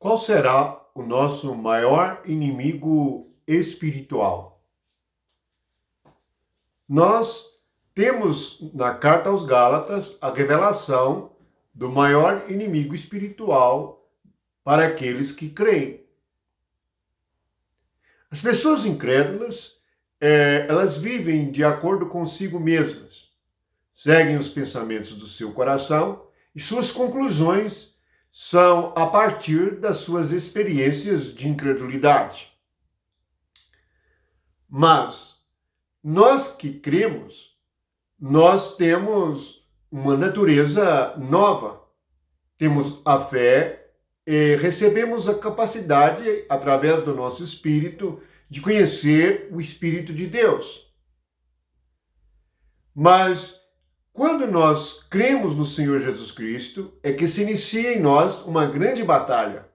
Qual será o nosso maior inimigo espiritual? Nós temos na carta aos Gálatas a revelação do maior inimigo espiritual para aqueles que creem. As pessoas incrédulas, elas vivem de acordo consigo mesmas, seguem os pensamentos do seu coração e suas conclusões são a partir das suas experiências de incredulidade. Mas nós que cremos, nós temos uma natureza nova, temos a fé e recebemos a capacidade, através do nosso espírito, de conhecer o Espírito de Deus. Mas quando nós cremos no Senhor Jesus Cristo, é que se inicia em nós uma grande batalha.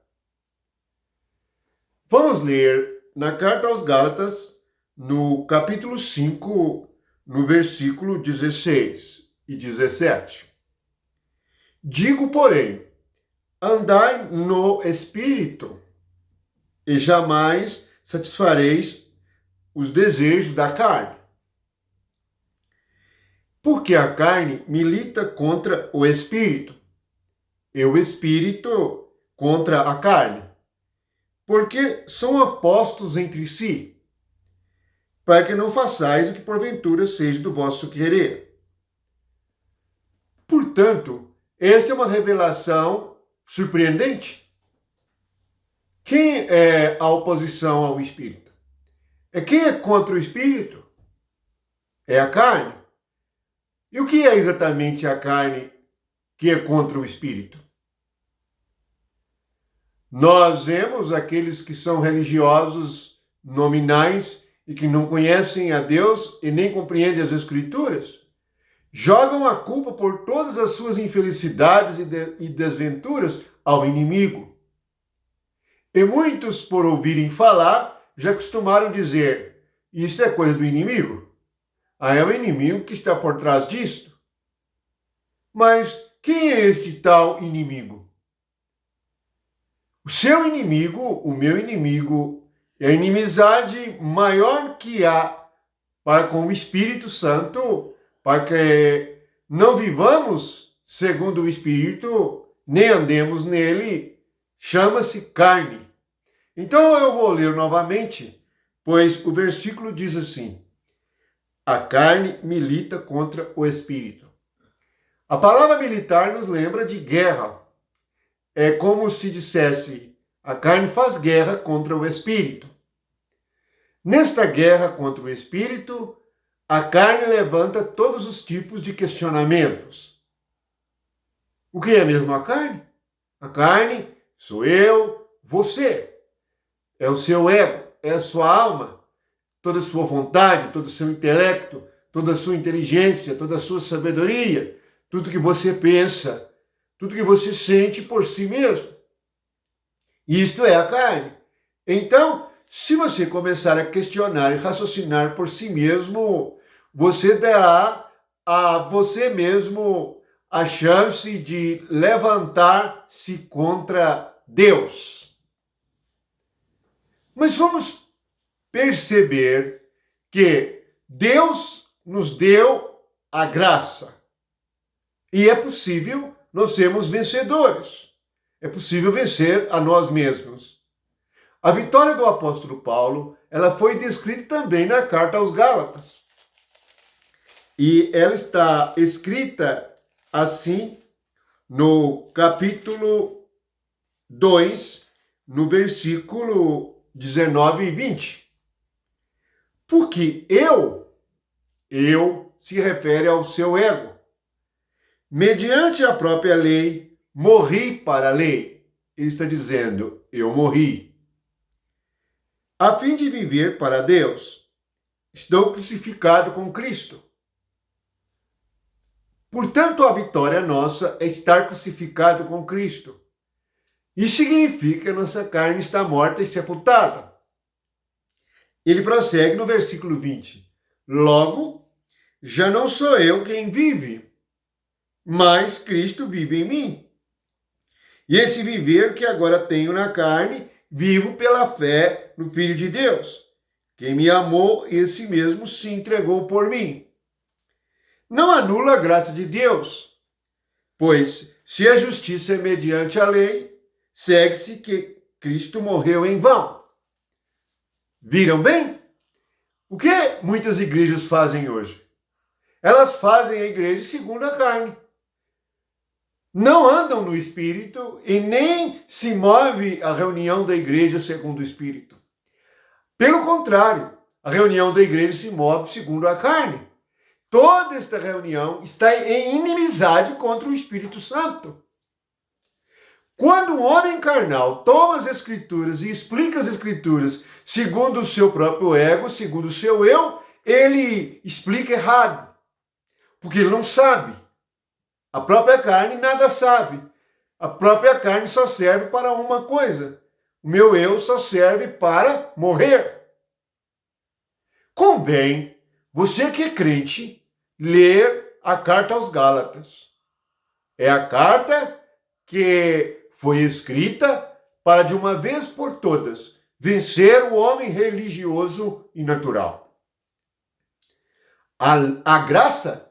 Vamos ler na carta aos Gálatas, no capítulo 5, no versículo 16 e 17. Digo, porém, andai no Espírito, e jamais satisfareis os desejos da carne. Porque a carne milita contra o Espírito, e o Espírito contra a carne, porque são opostos entre si, para que não façais o que porventura seja do vosso querer. Portanto, esta é uma revelação surpreendente. Quem é a oposição ao Espírito? Quem é contra o Espírito? É a carne. E o que é exatamente a carne que é contra o Espírito? Nós vemos aqueles que são religiosos nominais e que não conhecem a Deus e nem compreendem as Escrituras, jogam a culpa por todas as suas infelicidades e desventuras ao inimigo. E muitos, por ouvirem falar, já costumaram dizer: isto é coisa do inimigo. É o inimigo que está por trás disto. Mas quem é este tal inimigo? O seu inimigo, o meu inimigo, é a inimizade maior que há para com o Espírito Santo, para que não vivamos segundo o Espírito, nem andemos nele, chama-se carne. Então eu vou ler novamente, pois o versículo diz assim: a carne milita contra o Espírito. A palavra militar nos lembra de guerra. É como se dissesse: a carne faz guerra contra o Espírito. Nesta guerra contra o Espírito, a carne levanta todos os tipos de questionamentos. O que é mesmo a carne? A carne sou eu, você. É o seu ego, é a sua alma, toda a sua vontade, todo o seu intelecto, toda a sua inteligência, toda a sua sabedoria, tudo que você pensa, tudo que você sente por si mesmo. Isto é a carne. Então, se você começar a questionar e raciocinar por si mesmo, você dará a você mesmo a chance de levantar-se contra Deus. Mas vamos perceber que Deus nos deu a graça. E é possível nós sermos vencedores. É possível vencer a nós mesmos. A vitória do apóstolo Paulo, ela foi descrita também na carta aos Gálatas. E ela está escrita assim no capítulo 2, no versículo 19 e 20. Porque eu se refere ao seu ego. Mediante a própria lei, morri para a lei. Ele está dizendo: eu morri, a fim de viver para Deus. Estou crucificado com Cristo. Portanto, a vitória nossa é estar crucificado com Cristo. Isso significa que a nossa carne está morta e sepultada. Ele prossegue no versículo 20. Logo, já não sou eu quem vive, mas Cristo vive em mim. E esse viver que agora tenho na carne, vivo pela fé no Filho de Deus. Quem me amou, esse mesmo se entregou por mim. Não anula a graça de Deus, pois se a justiça é mediante a lei, segue-se que Cristo morreu em vão. Viram bem? O que muitas igrejas fazem hoje? Elas fazem a igreja segundo a carne. Não andam no Espírito e nem se move a reunião da igreja segundo o Espírito. Pelo contrário, a reunião da igreja se move segundo a carne. Toda esta reunião está em inimizade contra o Espírito Santo. Quando um homem carnal toma as Escrituras e explica as Escrituras segundo o seu próprio ego, segundo o seu eu, ele explica errado. Porque ele não sabe. A própria carne nada sabe. A própria carne só serve para uma coisa. O meu eu só serve para morrer. Convém, você que é crente, ler a carta aos Gálatas. É a carta que foi escrita para, de uma vez por todas, vencer o homem religioso e natural. A graça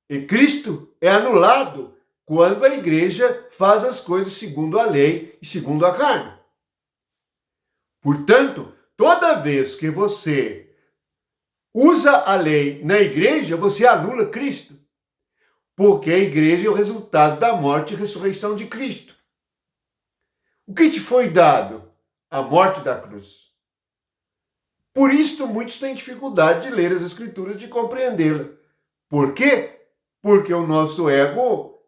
e Cristo é anulado quando a igreja faz as coisas segundo a lei e segundo a carne. Portanto, toda vez que você usa a lei na igreja, você anula Cristo. Porque a igreja é o resultado da morte e ressurreição de Cristo. O que te foi dado? A morte da cruz. Por isso, muitos têm dificuldade de ler as Escrituras, de compreendê-la. Por quê? Porque o nosso ego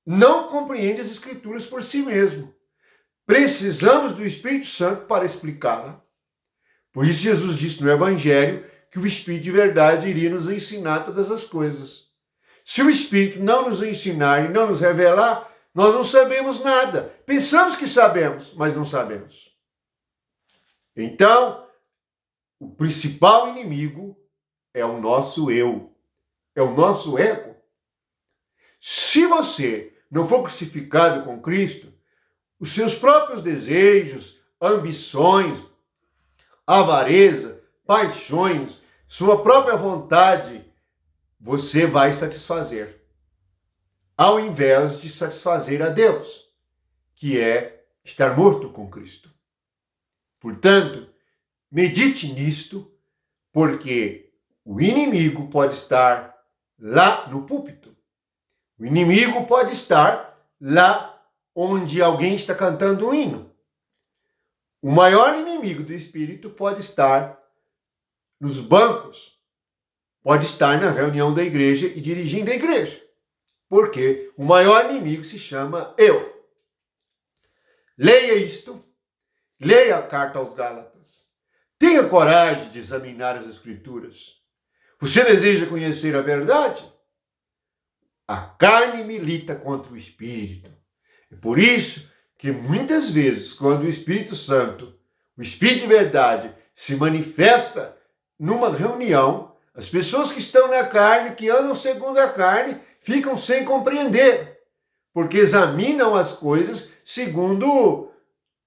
não compreende as Escrituras por si mesmo. Precisamos do Espírito Santo para explicá-la. Por isso Jesus disse no Evangelho que o Espírito de verdade iria nos ensinar todas as coisas. Se o Espírito não nos ensinar e não nos revelar, nós não sabemos nada. Pensamos que sabemos, mas não sabemos. Então, o principal inimigo é o nosso eu, é o nosso ego. Se você não for crucificado com Cristo, os seus próprios desejos, ambições, avareza, paixões, sua própria vontade, você vai satisfazer, ao invés de satisfazer a Deus, que é estar morto com Cristo. Portanto, medite nisto, porque o inimigo pode estar lá no púlpito. O inimigo pode estar lá onde alguém está cantando um hino. O maior inimigo do Espírito pode estar nos bancos, pode estar na reunião da igreja e dirigindo a igreja. Porque o maior inimigo se chama eu. Leia isto, leia a carta aos Gálatas. Tenha coragem de examinar as Escrituras. Você deseja conhecer a verdade? A carne milita contra o Espírito. É por isso que muitas vezes, quando o Espírito Santo, o Espírito de verdade, se manifesta numa reunião, as pessoas que estão na carne, que andam segundo a carne, ficam sem compreender, porque examinam as coisas segundo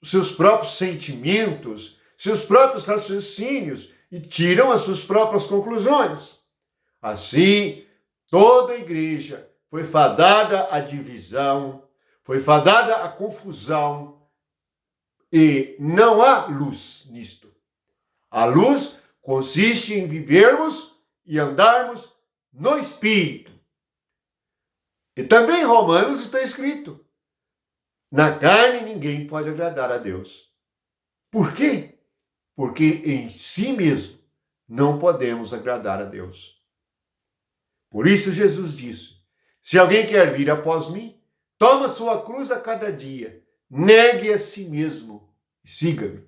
os seus próprios sentimentos, seus próprios raciocínios e tiram as suas próprias conclusões. Assim, toda a igreja foi fadada à divisão, foi fadada à confusão e não há luz nisto. A luz consiste em vivermos e andarmos no Espírito. E também em Romanos está escrito: na carne ninguém pode agradar a Deus. Por quê? Porque em si mesmo não podemos agradar a Deus. Por isso Jesus disse: se alguém quer vir após mim, toma sua cruz a cada dia, negue a si mesmo e siga-me.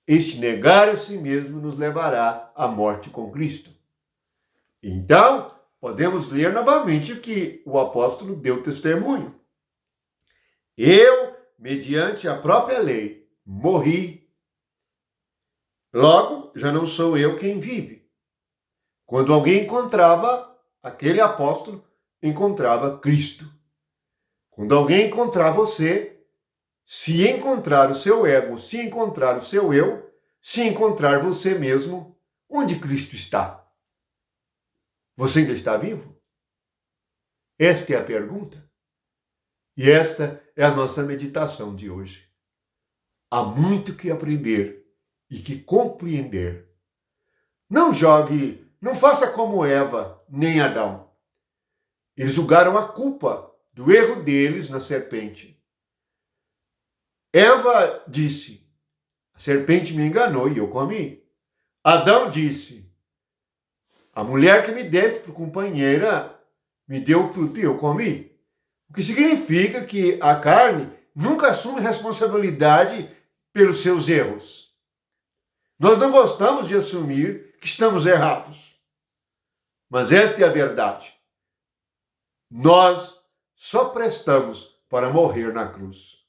Este negar a si mesmo nos levará à morte com Cristo. Então, podemos ler novamente o que o apóstolo deu testemunho. Eu, mediante a própria lei, morri. Logo, já não sou eu quem vive. Quando alguém encontrava, aquele apóstolo encontrava Cristo. Quando alguém encontrar você, se encontrar o seu ego, se encontrar o seu eu, se encontrar você mesmo, onde Cristo está? Você ainda está vivo? Esta é a pergunta. E esta é a nossa meditação de hoje. Há muito que aprender e que compreender. Não jogue, não faça como Eva nem Adão. Eles julgaram a culpa do erro deles na serpente. Eva disse: a serpente me enganou e eu comi. Adão disse: a mulher que me deste por companheira me deu fruto e eu comi. O que significa que a carne nunca assume responsabilidade pelos seus erros. Nós não gostamos de assumir que estamos errados. Mas esta é a verdade. Nós só prestamos para morrer na cruz.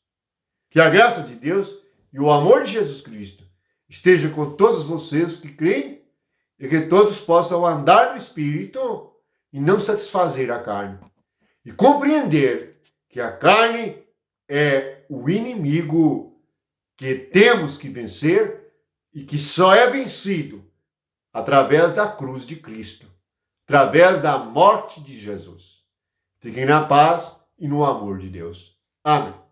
Que a graça de Deus e o amor de Jesus Cristo esteja com todos vocês que creem e que todos possam andar no Espírito e não satisfazer a carne. E compreender que a carne é o inimigo que temos que vencer e que só é vencido através da cruz de Cristo, através da morte de Jesus. Fiquem na paz e no amor de Deus. Amém.